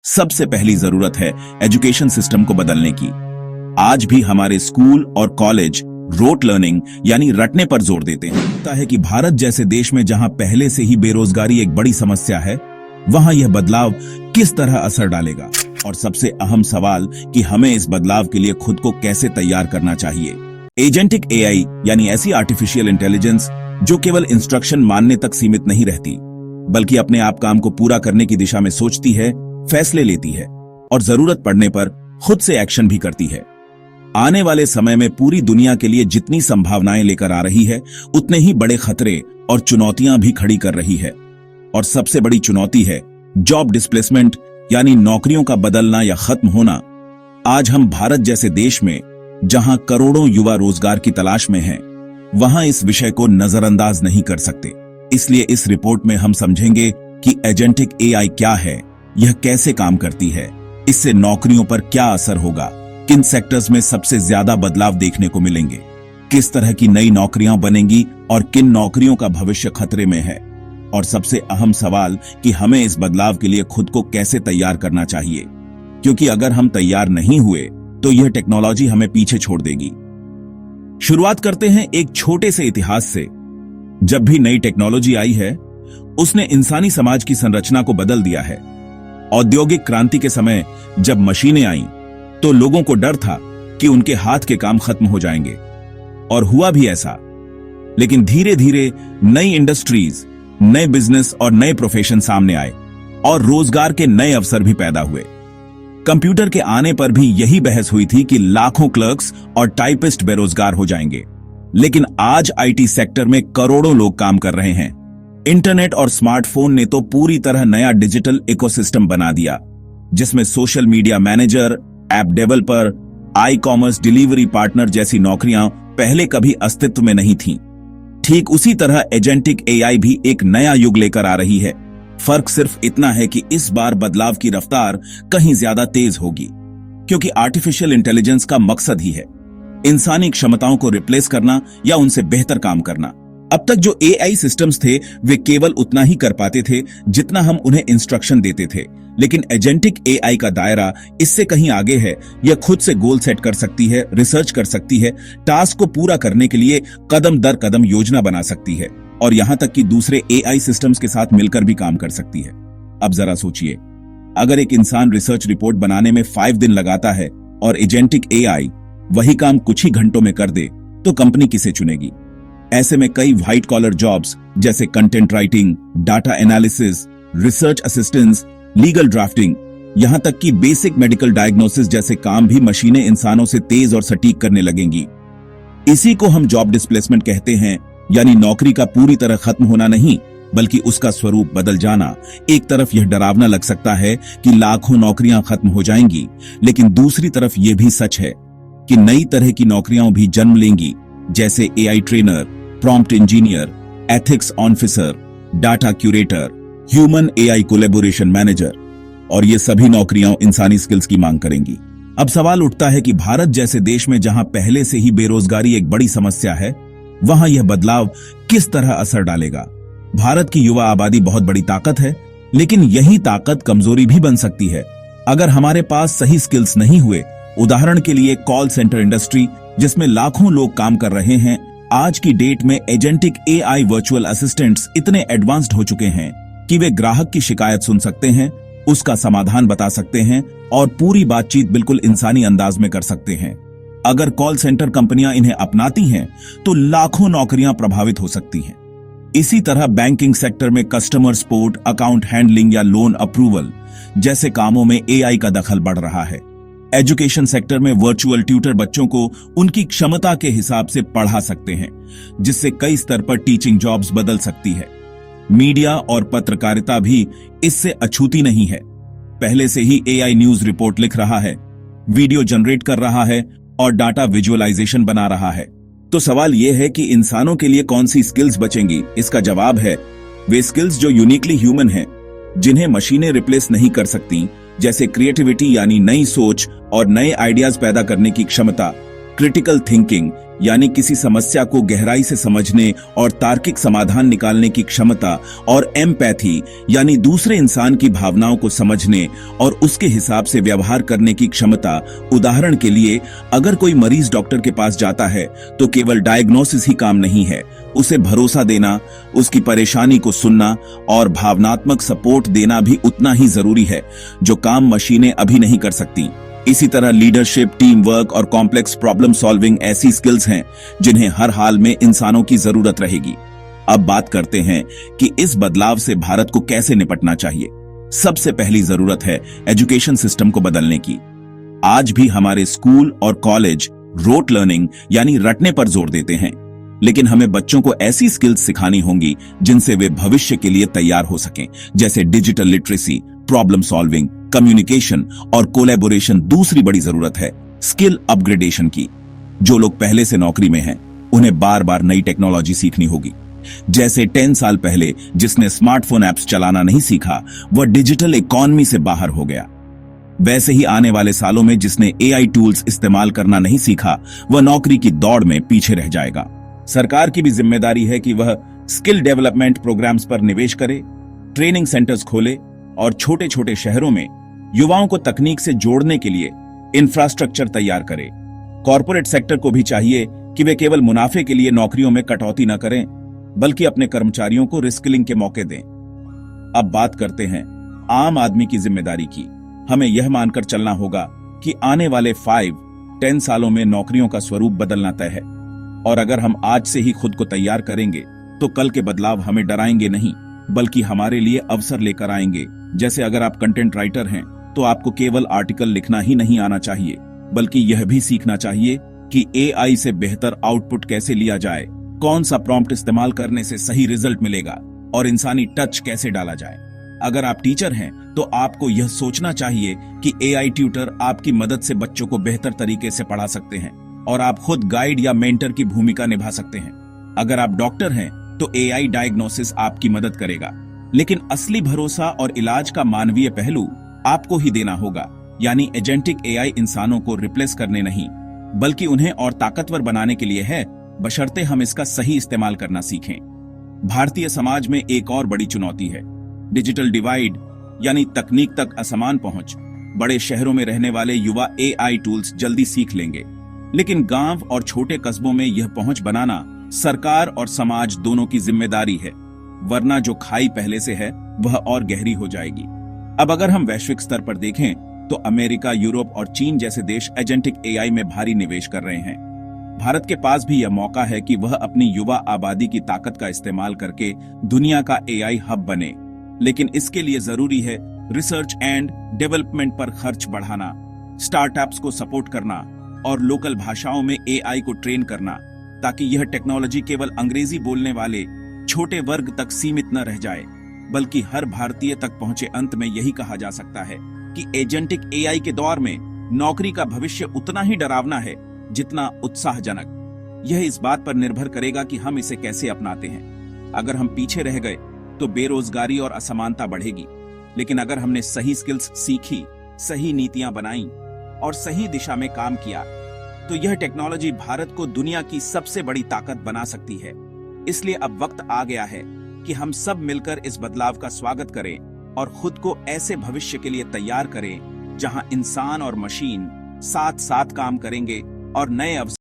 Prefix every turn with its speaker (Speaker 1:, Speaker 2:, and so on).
Speaker 1: सबसे पहली जरूरत है एजुकेशन सिस्टम को बदलने की। आज भी हमारे स्कूल और कॉलेज रोट लर्निंग यानी रटने पर जोर देते हैं। लगता है कि भारत जैसे देश में जहां पहले से ही बेरोजगारी एक बड़ी समस्या है, वहां यह बदलाव किस तरह असर डालेगा। और सबसे अहम सवाल कि हमें इस बदलाव के लिए खुद को कैसे तैयार करना चाहिए। एजेंटिक एआई यानी ऐसी आर्टिफिशियल इंटेलिजेंस जो केवल इंस्ट्रक्शन मानने तक सीमित नहीं रहती, बल्कि अपने आप काम को पूरा करने की दिशा में सोचती है, फैसले लेती है और जरूरत पड़ने पर खुद से एक्शन भी करती है। आने वाले समय में पूरी दुनिया के लिए जितनी संभावनाएं लेकर आ रही है, उतने ही बड़े खतरे और चुनौतियां भी खड़ी कर रही है। और सबसे बड़ी चुनौती है जॉब डिस्प्लेसमेंट यानी नौकरियों का बदलना या खत्म होना। आज हम भारत जैसे देश में, जहां करोड़ों युवा रोजगार की तलाश में हैं, वहां इस विषय को नजरअंदाज नहीं कर सकते। इसलिए इस रिपोर्ट में हम समझेंगे कि एजेंटिक एआई क्या है, यह कैसे काम करती है, इससे नौकरियों पर क्या असर होगा, किन सेक्टर्स में सबसे ज्यादा बदलाव देखने को मिलेंगे, किस तरह की नई नौकरियां बनेंगी और किन नौकरियों का भविष्य खतरे में है, और सबसे अहम सवाल कि हमें इस बदलाव के लिए खुद को कैसे तैयार करना चाहिए, क्योंकि अगर हम तैयार नहीं हुए तो यह टेक्नोलॉजी हमें पीछे छोड़ देगी। शुरुआत करते हैं एक छोटे से इतिहास से। जब भी नई टेक्नोलॉजी आई है, उसने इंसानी समाज की संरचना को बदल दिया है। औद्योगिक क्रांति के समय जब मशीनें आईं, तो लोगों को डर था कि उनके हाथ के काम खत्म हो जाएंगे, और हुआ भी ऐसा। लेकिन धीरे धीरे नई इंडस्ट्रीज, नए बिजनेस और नए प्रोफेशन सामने आए और रोजगार के नए अवसर भी पैदा हुए। कंप्यूटर के आने पर भी यही बहस हुई थी कि लाखों क्लर्क्स और टाइपिस्ट बेरोजगार हो जाएंगे, लेकिन आज आईटी सेक्टर में करोड़ों लोग काम कर रहे हैं। इंटरनेट और स्मार्टफोन ने तो पूरी तरह नया डिजिटल इकोसिस्टम बना दिया, जिसमें social media manager, app developer, e commerce delivery partner जैसी नौकरियां पहले कभी अस्तित्व में नहीं थीं। ठीक उसी तरह एजेंटिक एआई भी एक नया युग लेकर आ रही है। फर्क सिर्फ इतना है कि इस बार बदलाव की रफ्तार कहीं ज्यादा तेज होगी, क्योंकि आर्टिफिशियल इंटेलिजेंस का मकसद ही है इंसानी क्षमताओं को रिप्लेस करना या उनसे बेहतर काम करना। अब तक जो एआई सिस्टम्स थे, वे केवल उतना ही कर पाते थे जितना हम उन्हें इंस्ट्रक्शन देते थे, लेकिन एजेंटिक एआई का दायरा इससे कहीं आगे है। यह खुद से गोल सेट कर सकती है, रिसर्च कर सकती है, टास्क को पूरा करने के लिए कदम दर कदम योजना बना सकती है, और यहां तक कि दूसरे एआई सिस्टम्स के साथ मिलकर भी काम कर सकती है। अब जरा सोचिए, अगर एक इंसान रिसर्च रिपोर्ट बनाने में 5 दिन लगाता है और एजेंटिक एआई वही काम कुछ ही घंटों में कर दे, तो कंपनी किसे चुनेगी? ऐसे में कई व्हाइट कॉलर जॉब्स जैसे content writing, data analysis, research assistance, legal drafting, यहां तक कि बेसिक मेडिकल डायग्नोसिस जैसे काम भी मशीनें इंसानों से तेज और सटीक करने लगेंगी। इसी को हम जॉब डिस्प्लेसमेंट कहते हैं, यानी नौकरी का पूरी तरह खत्म होना नहीं, बल्कि उसका स्वरूप बदल जाना। एक तरफ यह डरावना लग सकता है कि लाखों नौकरियां खत्म हो जाएंगी, लेकिन दूसरी तरफ यह भी सच है कि नई तरह की नौकरियां भी जन्म लेंगी, जैसे AI trainer, prompt engineer, ethics officer, data curator, human AI collaboration manager, और ये सभी नौकरियां इंसानी स्किल्स की मांग करेंगी। अब सवाल उठता है कि भारत जैसे देश में जहां पहले से ही बेरोजगारी एक बड़ी समस्या है, वहां यह बदलाव किस तरह असर डालेगा। भारत की युवा आबादी बहुत बड़ी ताकत है, लेकिन यही ताकत कमजोरी भी बन सकती है अगर हमारे पास सही स्किल्स नहीं हुए। उदाहरण के लिए कॉल सेंटर इंडस्ट्री, जिसमें लाखों लोग काम कर रहे हैं, आज की डेट में एजेंटिक एआई वर्चुअल असिस्टेंट्स इतने एडवांस्ड हो चुके हैं कि वे ग्राहक की शिकायत सुन सकते हैं, उसका समाधान बता सकते हैं और पूरी बातचीत बिल्कुल इंसानी अंदाज में कर सकते हैं। अगर कॉल सेंटर कंपनियां इन्हें अपनाती हैं, तो लाखों नौकरियां प्रभावित हो सकती हैं। इसी तरह बैंकिंग सेक्टर में कस्टमर सपोर्ट, अकाउंट हैंडलिंग या लोन अप्रूवल जैसे कामों में एआई का दखल बढ़ रहा है। एजुकेशन सेक्टर में वर्चुअल ट्यूटर बच्चों को उनकी क्षमता के हिसाब से पढ़ा सकते हैं, जिससे कई स्तर पर टीचिंग जॉब्स बदल सकती है। मीडिया और पत्रकारिता भी इससे अछूती नहीं है। पहले से ही एआई न्यूज रिपोर्ट लिख रहा है, वीडियो जनरेट कर रहा है और डाटा विजुअलाइजेशन बना रहा है। तो सवाल यह है कि इंसानों के लिए कौन सी स्किल्स बचेंगी? इसका जवाब है वे स्किल्स जो यूनिकली ह्यूमन हैं, जिन्हें मशीनें रिप्लेस नहीं कर सकती, जैसे क्रिएटिविटी यानी नई सोच और नए आइडियाज पैदा करने की क्षमता, क्रिटिकल थिंकिंग यानी किसी समस्या को गहराई से समझने और तार्किक समाधान निकालने की क्षमता, और एम्पैथी यानी दूसरे इंसान की भावनाओं को समझने और उसके हिसाब से व्यवहार करने की क्षमता। उदाहरण के लिए, अगर कोई मरीज डॉक्टर के पास जाता है तो केवल डायग्नोसिस ही काम नहीं है, उसे भरोसा देना, उसकी परेशानी को सुनना और भावनात्मक सपोर्ट देना भी उतना ही जरूरी है, जो काम मशीनें अभी नहीं कर सकती। इसी तरह लीडरशिप, टीम वर्क और कॉम्प्लेक्स प्रॉब्लम सॉल्विंग ऐसी स्किल्स हैं जिन्हें हर हाल में इंसानों की जरूरत रहेगी। अब बात करते हैं कि इस बदलाव से भारत को कैसे निपटना चाहिए। सबसे पहली जरूरत है एजुकेशन सिस्टम को बदलने की। आज भी हमारे स्कूल और कॉलेज रोट लर्निंग यानी रटने पर जोर देते हैं, लेकिन हमें बच्चों को ऐसी स्किल्स सिखानी होंगी जिनसे वे भविष्य के लिए तैयार हो सकें, जैसे digital literacy, problem solving, communication और कोलैबोरेशन। दूसरी बड़ी जरूरत है स्किल अपग्रेडेशन की। जो लोग पहले से नौकरी में हैं, उन्हें बार बार नई टेक्नोलॉजी सीखनी होगी। जैसे 10 साल पहले जिसने स्मार्टफोन ऐप्स चलाना नहीं सीखा, वह डिजिटल इकोनॉमी से बाहर हो गया। वैसे ही आने वाले सालों में जिसने एआई टूल्स इस्तेमाल करना नहीं सीखा, वह नौकरी की दौड़ में पीछे रह जाएगा। सरकार की भी जिम्मेदारी है कि वह स्किल डेवलपमेंट प्रोग्राम्स पर निवेश करे, ट्रेनिंग सेंटर्स खोले और छोटे छोटे शहरों में युवाओं को तकनीक से जोड़ने के लिए इंफ्रास्ट्रक्चर तैयार करे। कॉर्पोरेट सेक्टर को भी चाहिए कि वे केवल मुनाफे के लिए नौकरियों में कटौती न करें, बल्कि अपने कर्मचारियों को रिस्किलिंग के मौके दें। अब बात करते हैं आम आदमी की जिम्मेदारी की। हमें यह मानकर चलना होगा कि आने वाले 5-10 सालों में नौकरियों का स्वरूप बदलना तय है, और अगर हम आज से ही खुद को तैयार करेंगे तो कल के बदलाव हमें डराएंगे नहीं, बल्कि हमारे लिए अवसर लेकर आएंगे। जैसे अगर आप कंटेंट राइटर हैं तो आपको केवल आर्टिकल लिखना ही नहीं आना चाहिए, बल्कि यह भी सीखना चाहिए कि एआई से बेहतर आउटपुट कैसे लिया जाए, कौन सा प्रॉम्प्ट इस्तेमाल करने से सही रिजल्ट मिलेगा और इंसानी टच कैसे डाला जाए। अगर आप टीचर हैं तो आपको यह सोचना चाहिए कि एआई ट्यूटर आपकी मदद से बच्चों को बेहतर तरीके से पढ़ा सकते हैं और आप खुद गाइड या मेंटर की भूमिका निभा सकते हैं। अगर आप डॉक्टर हैं तो एआई डायग्नोसिस आपकी मदद करेगा, लेकिन असली भरोसा और इलाज का मानवीय पहलू आपको ही देना होगा। यानी एजेंटिक एआई इंसानों को रिप्लेस करने नहीं, बल्कि उन्हें और ताकतवर बनाने के लिए है, बशर्ते हम इसका सही इस्तेमाल करना सीखें। भारतीय समाज में एक और बड़ी चुनौती है डिजिटल डिवाइड, यानी तकनीक तक असमान पहुंच। बड़े शहरों में रहने वाले युवा एआई टूल्स जल्दी सीख लेंगे, लेकिन गांव और छोटे कस्बों में यह पहुंच बनाना सरकार और समाज दोनों की जिम्मेदारी है, वरना जो खाई पहले से है वह और गहरी हो जाएगी। अब अगर हम वैश्विक स्तर पर देखें तो अमेरिका, यूरोप और चीन जैसे देश एजेंटिक एआई में भारी निवेश कर रहे हैं। भारत के पास भी यह मौका है कि वह अपनी युवा आबादी की ताकत का इस्तेमाल करके दुनिया का एआई हब बने, लेकिन इसके लिए जरूरी है रिसर्च एंड डेवलपमेंट पर खर्च बढ़ाना, स्टार्टअप्स को सपोर्ट करना और लोकल भाषाओं में एआई को ट्रेन करना, ताकि यह टेक्नोलॉजी केवल अंग्रेजी बोलने वाले छोटे वर्ग तक सीमित न रह जाए, बल्कि हर भारतीय तक पहुंचे। अंत में यही कहा जा सकता है कि एजेंटिक एआई के दौर में नौकरी का भविष्य उतना ही डरावना है जितना उत्साहजनक। यह इस बात पर निर्भर करेगा कि हम इसे कैसे अपनाते हैं। अगर हम पीछे रह गए तो बेरोजगारी और असमानता बढ़ेगी, लेकिन अगर हमने सही स्किल्स सीखी, सही नीतियां बनाई और सही दिशा में काम किया, तो यह टेक्नोलॉजी भारत को दुनिया की सबसे बड़ी ताकत बना सकती है। इसलिए अब वक्त आ गया है कि हम सब मिलकर इस बदलाव का स्वागत करें और खुद को ऐसे भविष्य के लिए तैयार करें जहां इंसान और मशीन साथ साथ काम करेंगे और नए अवसर